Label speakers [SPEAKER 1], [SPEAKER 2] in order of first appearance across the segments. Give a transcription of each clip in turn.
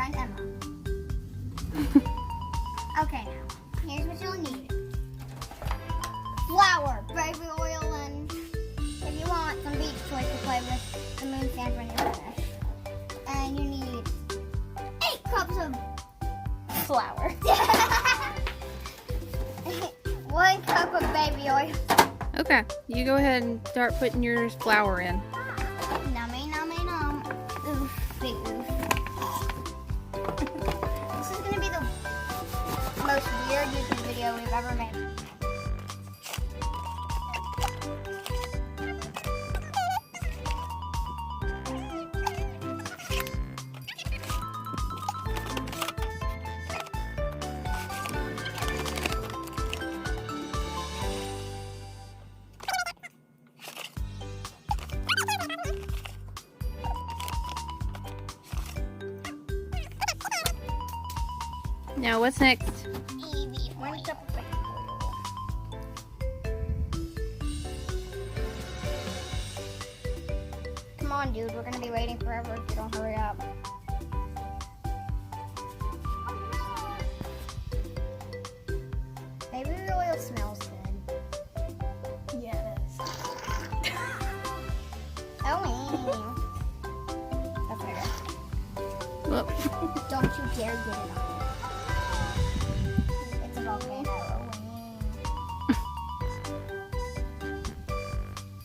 [SPEAKER 1] friend Emma. Okay, now, here's what you'll need. Flour, baby oil, and if you want some beach toys to play with, the moon sand when you're finished. And you need 8 cups of flour. 1 cup of baby oil.
[SPEAKER 2] Okay, you go ahead and start putting your flour in.
[SPEAKER 1] Nummy, nummy, num. Oof, big oof. This is gonna be the most weird YouTube video we've ever made.
[SPEAKER 2] Now what's next?
[SPEAKER 1] 1 cup of baby oil. Come on, dude. We're gonna be waiting forever if you don't hurry up. Baby oil smells good.
[SPEAKER 2] Yes.
[SPEAKER 1] Oh, that's fair.
[SPEAKER 2] Well,
[SPEAKER 1] Don't you dare get it on. It's a volcano.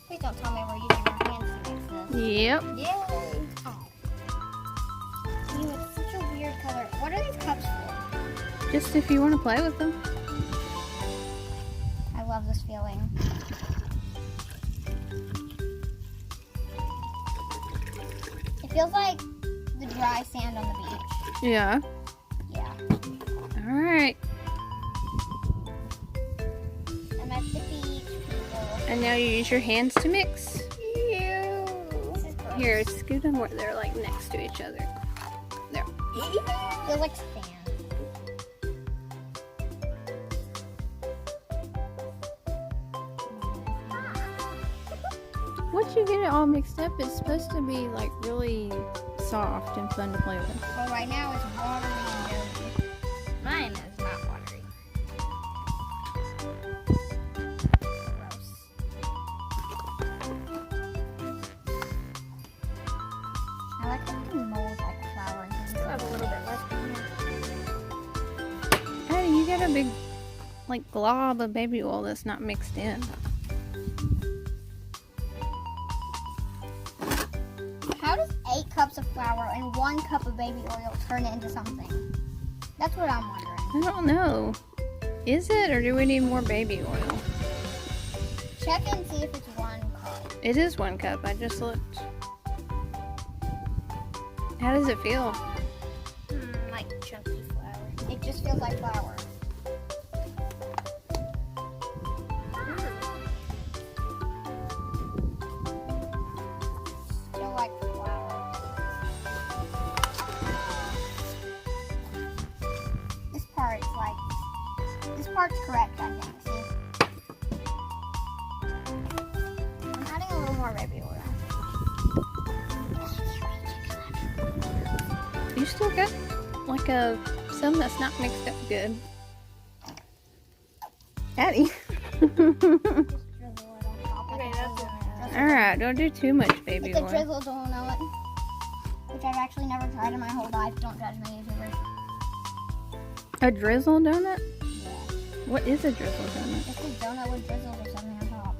[SPEAKER 1] Please don't tell me we're using our hands to mix this.
[SPEAKER 2] yep.
[SPEAKER 1] Yay! Oh. Ew, it's such a weird color. What are these cups for?
[SPEAKER 2] Just if you want to play with them.
[SPEAKER 1] I love this feeling. It feels like the dry sand on the beach.
[SPEAKER 2] Yeah.
[SPEAKER 1] Yeah.
[SPEAKER 2] All right.
[SPEAKER 1] I'm at the beach, people.
[SPEAKER 2] And now you use your hands to mix.
[SPEAKER 1] Ew. This is gross.
[SPEAKER 2] Here, scoot them where they're like next to each other. There.
[SPEAKER 1] Feels like sand.
[SPEAKER 2] Once you get it all mixed up, it's supposed to be like really soft and fun to play with.
[SPEAKER 1] Well, right now it's watery and dirty. Mine is not watery. Gross. I like that you can mold like flour and things. Have a little bit left in here.
[SPEAKER 2] Hey, you got a big like glob of baby oil that's not mixed in.
[SPEAKER 1] How does 8 cups of flour and 1 cup of baby oil turn it into something? That's what I'm wondering.
[SPEAKER 2] I don't know. Is it, or do we need more baby oil?
[SPEAKER 1] Check and see if it's 1 cup.
[SPEAKER 2] It is 1 cup. I just looked. How does it feel?
[SPEAKER 1] Like chunky flour. It just feels like flour. Still like flour. This part's correct, I think. See? I'm adding a little more baby oil.
[SPEAKER 2] You still got like some that's not mixed up good. Addi.
[SPEAKER 1] Just drizzle it on top.
[SPEAKER 3] Okay, that's it.
[SPEAKER 2] Alright, don't do too much baby
[SPEAKER 1] It's a
[SPEAKER 2] oil.
[SPEAKER 1] drizzle donut, which I've actually never tried in my whole life. Don't judge me, YouTubers.
[SPEAKER 2] A drizzle donut?
[SPEAKER 1] Yeah.
[SPEAKER 2] What is a drizzle donut?
[SPEAKER 1] It's a donut with drizzles or something on top.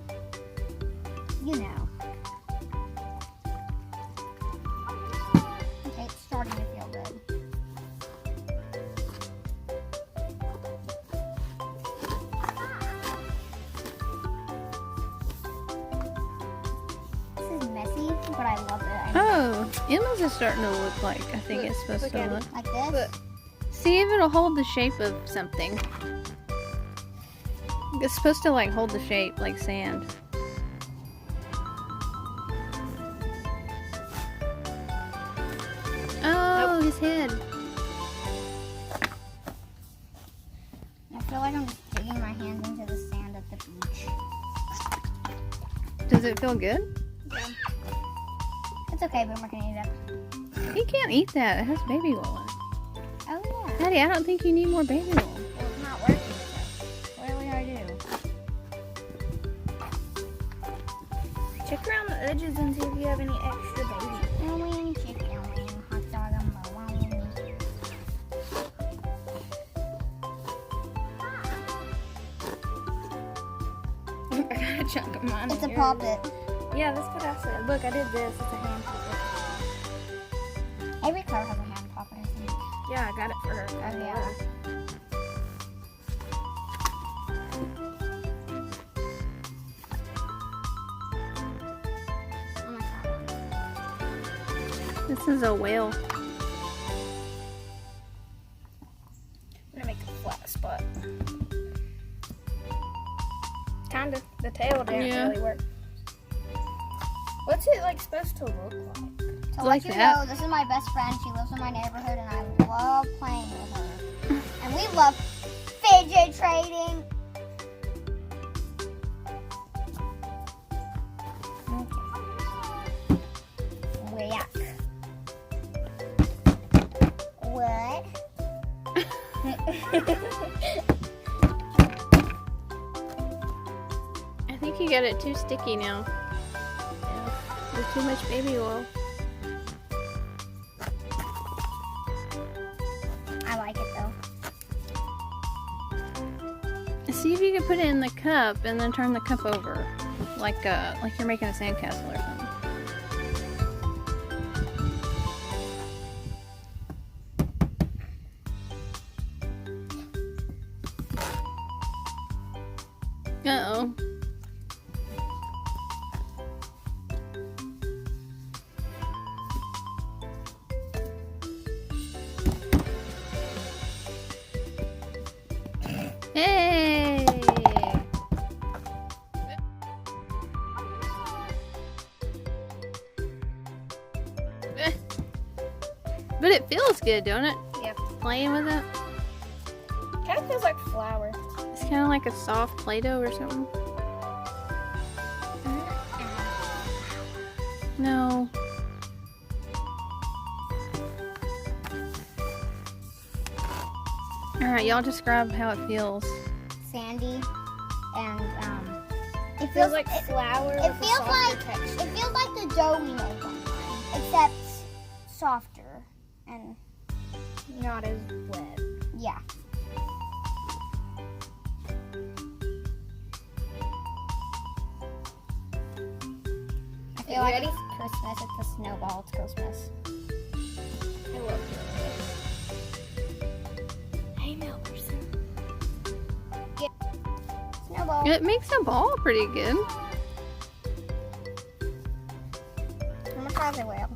[SPEAKER 1] You know. Okay, it's starting to feel good. This is messy, but I love it.
[SPEAKER 2] Oh, Emma's is starting to look like I think it's supposed
[SPEAKER 3] look
[SPEAKER 2] to
[SPEAKER 3] at it.
[SPEAKER 2] look.
[SPEAKER 1] Like this?
[SPEAKER 3] Look.
[SPEAKER 2] See if it'll hold the shape of something. It's supposed to like hold the shape like sand. Oh, his head.
[SPEAKER 1] I feel like I'm just digging my hands into the sand at the beach.
[SPEAKER 2] Does it feel good?
[SPEAKER 1] It's okay, but I'm not gonna eat it.
[SPEAKER 2] You can't eat that. It has baby oil in it. Addi, I don't think you need more baby wool.
[SPEAKER 1] Well, it's not working, so what do we gotta do?
[SPEAKER 3] Check around the edges and see if you have any extra baby.
[SPEAKER 1] Hot dog on the wall.
[SPEAKER 3] I got a chunk of mine.
[SPEAKER 1] It's a
[SPEAKER 3] in
[SPEAKER 1] poppet.
[SPEAKER 3] yours. Yeah, that's what I said. Look, I did this. It's a hand poppet.
[SPEAKER 1] Every car has a hand poppet, I think.
[SPEAKER 3] Yeah, I got it for her.
[SPEAKER 1] Oh, yeah. Oh my god.
[SPEAKER 2] This is a whale.
[SPEAKER 3] I'm gonna make a flat spot. Kinda. The tail didn't
[SPEAKER 2] Yeah.
[SPEAKER 3] really work. What's it like supposed to look like?
[SPEAKER 1] So
[SPEAKER 2] Like
[SPEAKER 1] let you
[SPEAKER 2] that.
[SPEAKER 1] know, this is my best friend. She lives in my neighborhood, and I love playing with her. And we love fidget trading. Okay. Whack. What?
[SPEAKER 2] I think you got it too sticky now. With too much baby wool.
[SPEAKER 1] I like it though.
[SPEAKER 2] See if you can put it in the cup and then turn the cup over. Like you're making a sandcastle or something. Uh-oh. Hey! But it feels good, don't it?
[SPEAKER 3] Yep.
[SPEAKER 2] Playing with it?
[SPEAKER 3] Kind of feels like flour.
[SPEAKER 2] It's kind of like a soft Play-Doh or something. No. Alright, y'all describe how it feels.
[SPEAKER 1] Sandy, and it
[SPEAKER 3] Feels
[SPEAKER 1] feels
[SPEAKER 3] like flour.
[SPEAKER 1] it
[SPEAKER 3] with a
[SPEAKER 1] feels
[SPEAKER 3] softer
[SPEAKER 1] like
[SPEAKER 3] texture.
[SPEAKER 1] it feels like the dough we made one time, except softer and
[SPEAKER 3] Not as wet.
[SPEAKER 1] yeah. I feel like
[SPEAKER 3] ready?
[SPEAKER 1] it's Christmas. It's a snowball. It's Christmas.
[SPEAKER 3] I love it. Hey, Mel person.
[SPEAKER 1] Snowball.
[SPEAKER 2] It makes a ball pretty good.
[SPEAKER 1] I'm gonna try the whale,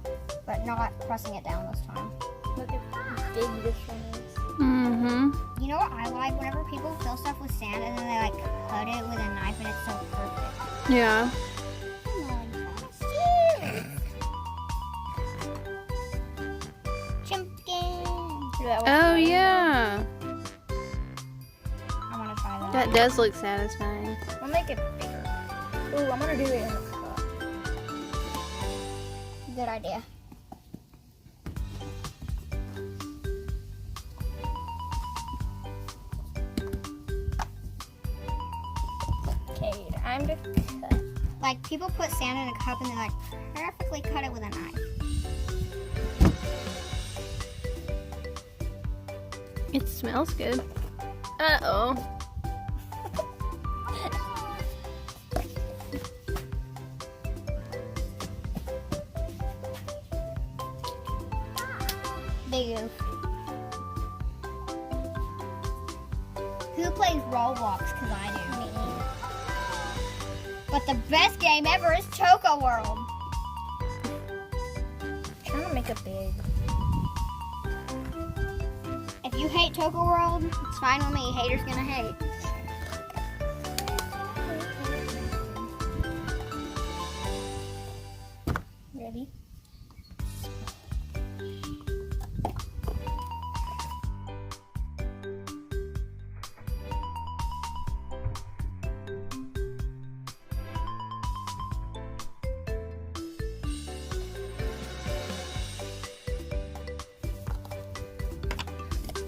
[SPEAKER 1] but not pressing it down this time.
[SPEAKER 3] Look how big this one is.
[SPEAKER 2] Mm-hmm.
[SPEAKER 1] You know what I like? Whenever people fill stuff with sand and then they like cut it with a knife and it's so perfect.
[SPEAKER 2] Yeah.
[SPEAKER 1] Come on, Chimpkin.
[SPEAKER 2] Oh, yeah.
[SPEAKER 1] I want to try that.
[SPEAKER 2] That does look satisfying.
[SPEAKER 3] I'll make it bigger. Ooh, I'm gonna do it in a cup.
[SPEAKER 1] Good idea.
[SPEAKER 3] Okay, time to cut.
[SPEAKER 1] Like people put sand in a cup and they like perfectly cut it with a knife.
[SPEAKER 2] It smells good. Uh-oh.
[SPEAKER 1] Big oof. Who plays Roblox? Because I do. Me. But the best game ever is Choco World.
[SPEAKER 3] Trying to make it big.
[SPEAKER 1] If you hate Choco World, it's fine with me. Haters gonna hate.
[SPEAKER 3] Ready?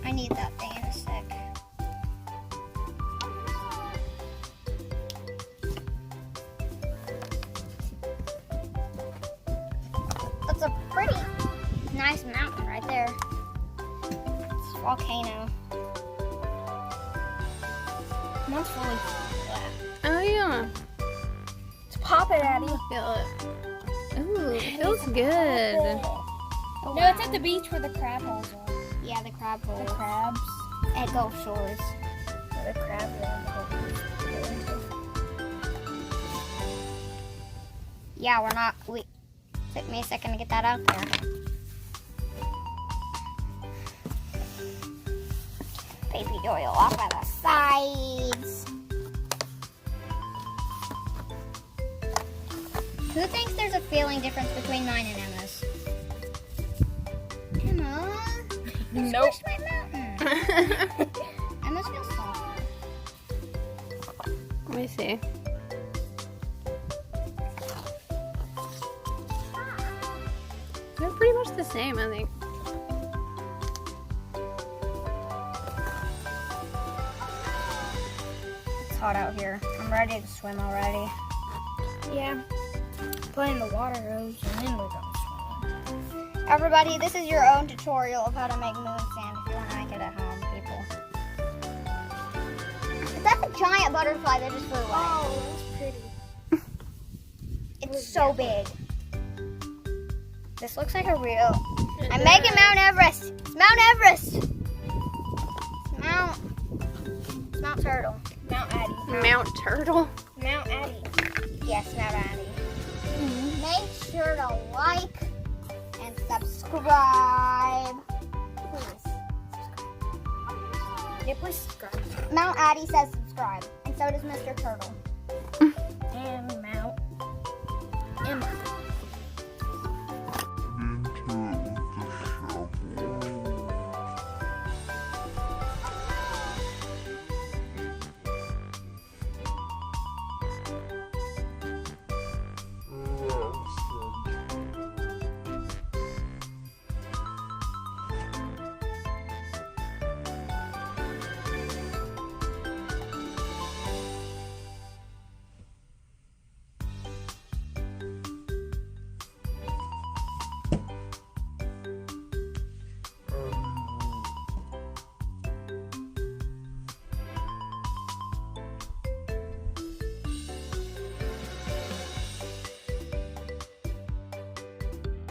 [SPEAKER 1] I need nice mountain right there. It's a volcano.
[SPEAKER 3] Mine's fully flat.
[SPEAKER 2] Oh yeah.
[SPEAKER 3] Let's pop it, Addy.
[SPEAKER 2] Feel it. Ooh, it feels good.
[SPEAKER 1] Oh,
[SPEAKER 3] No, it's at the beach where the crab holes are.
[SPEAKER 1] Yeah, the crab hole.
[SPEAKER 3] The crabs.
[SPEAKER 1] At Gulf Shores.
[SPEAKER 3] Where the crabs are on the holes.
[SPEAKER 1] Yeah, we're not. Took me a second to get that out there. Baby oil off by the sides. Who thinks there's a feeling difference between mine and Emma's? Emma? You
[SPEAKER 3] Nope.
[SPEAKER 1] squished my mountain. Emma's feels soft.
[SPEAKER 2] Let me see. They're pretty much the same, I think.
[SPEAKER 1] It's hot out here. I'm ready to swim already.
[SPEAKER 3] Yeah. Play in the water hose and then we're going swimming.
[SPEAKER 1] Everybody, this is your own tutorial of how to make moon sand if you want to make it at home, people. But that's a giant butterfly that just flew away.
[SPEAKER 3] Oh, that's pretty.
[SPEAKER 1] It's so big. This looks like a real... I'm making Mount Everest. It's Mount Everest. It's Mount Turtle.
[SPEAKER 3] Mount Addy.
[SPEAKER 2] Mount Turtle.
[SPEAKER 3] Mount Addy.
[SPEAKER 1] Yes, Mount Addi. Make sure to like and subscribe. Please.
[SPEAKER 3] Yeah, please subscribe.
[SPEAKER 1] Mount Addi says subscribe, and so does Mr. Turtle.
[SPEAKER 3] And Mount Emma.